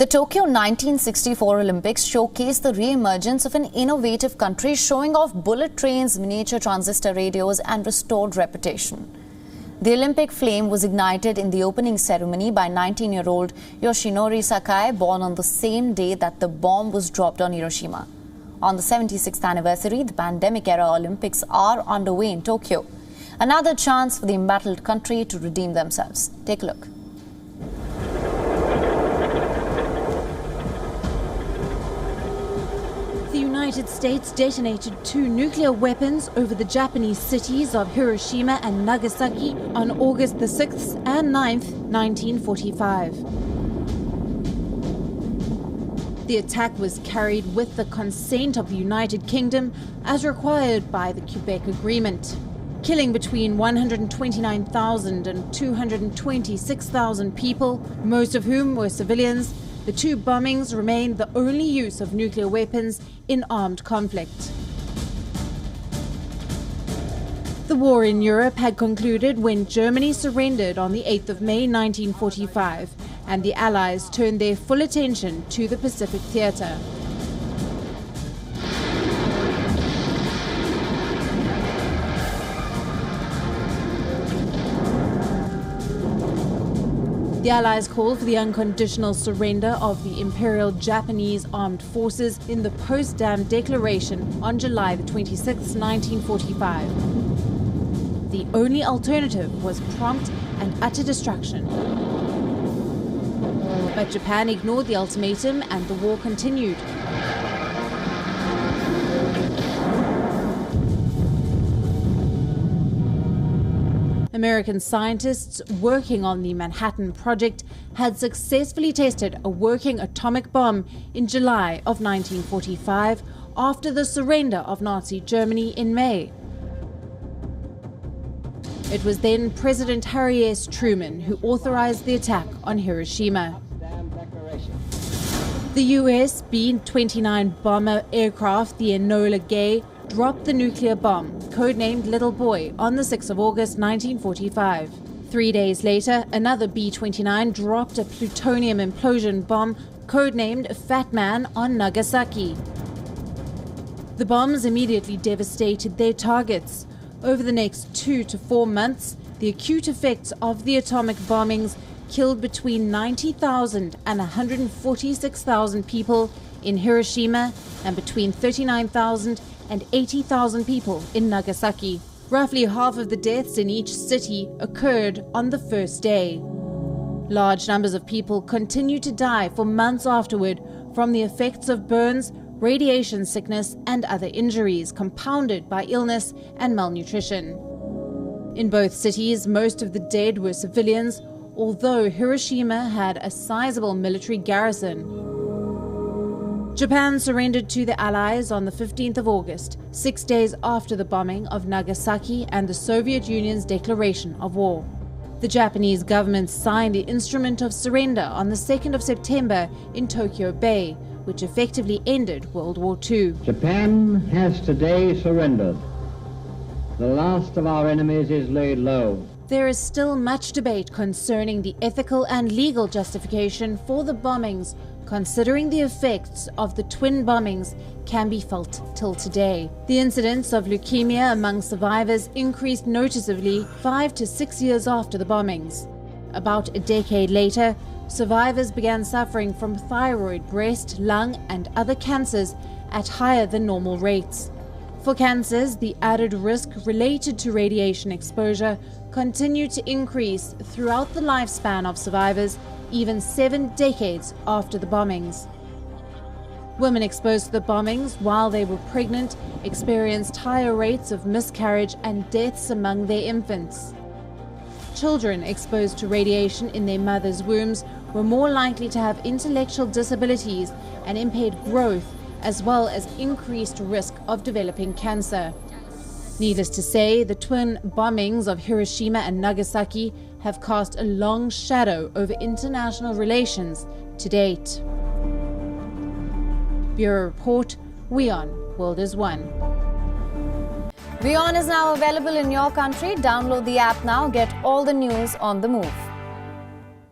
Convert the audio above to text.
The Tokyo 1964 Olympics showcased the re-emergence of an innovative country, showing off bullet trains, miniature transistor radios and restored reputation. The Olympic flame was ignited in the opening ceremony by 19-year-old Yoshinori Sakai, born on the same day that the bomb was dropped on Hiroshima. On the 76th anniversary, the pandemic-era Olympics are underway in Tokyo. Another chance for the embattled country to redeem themselves. Take a look. The United States detonated 2 nuclear weapons over the Japanese cities of Hiroshima and Nagasaki on August the 6th and 9th, 1945. The attack was carried with the consent of the United Kingdom as required by the Quebec Agreement, killing between 129,000 and 226,000 people, most of whom were civilians. The 2 bombings remained the only use of nuclear weapons in armed conflict. The war in Europe had concluded when Germany surrendered on the 8th of May 1945, and the Allies turned their full attention to the Pacific theatre. The Allies called for the unconditional surrender of the Imperial Japanese Armed Forces in the Potsdam Declaration on July the 26th, 1945. The only alternative was prompt and utter destruction. But Japan ignored the ultimatum and the war continued. American scientists working on the Manhattan Project had successfully tested a working atomic bomb in July of 1945 after the surrender of Nazi Germany in May. It was then President Harry S. Truman who authorized the attack on Hiroshima. The US B-29 bomber aircraft, the Enola Gay, dropped the nuclear bomb, codenamed Little Boy, on the 6th of August 1945. 3 days later, another B-29 dropped a plutonium implosion bomb, codenamed Fat Man, on Nagasaki. The bombs immediately devastated their targets. Over the next 2 to 4 months, the acute effects of the atomic bombings killed between 90,000 and 146,000 people in Hiroshima and between 39,000 and 80,000 people in Nagasaki. Roughly half of the deaths in each city occurred on the first day. Large numbers of people continued to die for months afterward from the effects of burns, radiation sickness, and other injuries compounded by illness and malnutrition. In both cities, most of the dead were civilians, although Hiroshima had a sizable military garrison. Japan surrendered to the Allies on the 15th of August, 6 days after the bombing of Nagasaki and the Soviet Union's declaration of war. The Japanese government signed the Instrument of Surrender on the 2nd of September in Tokyo Bay, which effectively ended World War II. Japan has today surrendered. The last of our enemies is laid low. There is still much debate concerning the ethical and legal justification for the bombings, considering the effects of the twin bombings can be felt till today. The incidence of leukemia among survivors increased noticeably 5 to 6 years after the bombings. About a decade later, survivors began suffering from thyroid, breast, lung, and other cancers at higher than normal rates. For cancers, the added risk related to radiation exposure continued to increase throughout the lifespan of survivors, even 7 decades after the bombings. Women exposed to the bombings while they were pregnant experienced higher rates of miscarriage and deaths among their infants. Children exposed to radiation in their mothers' wombs were more likely to have intellectual disabilities and impaired growth, as well as increased risk of developing cancer. Needless to say, the twin bombings of Hiroshima and Nagasaki have cast a long shadow over international relations to date. Bureau Report, WION World is One. WION is now available in your country. Download the app now. Get all the news on the move.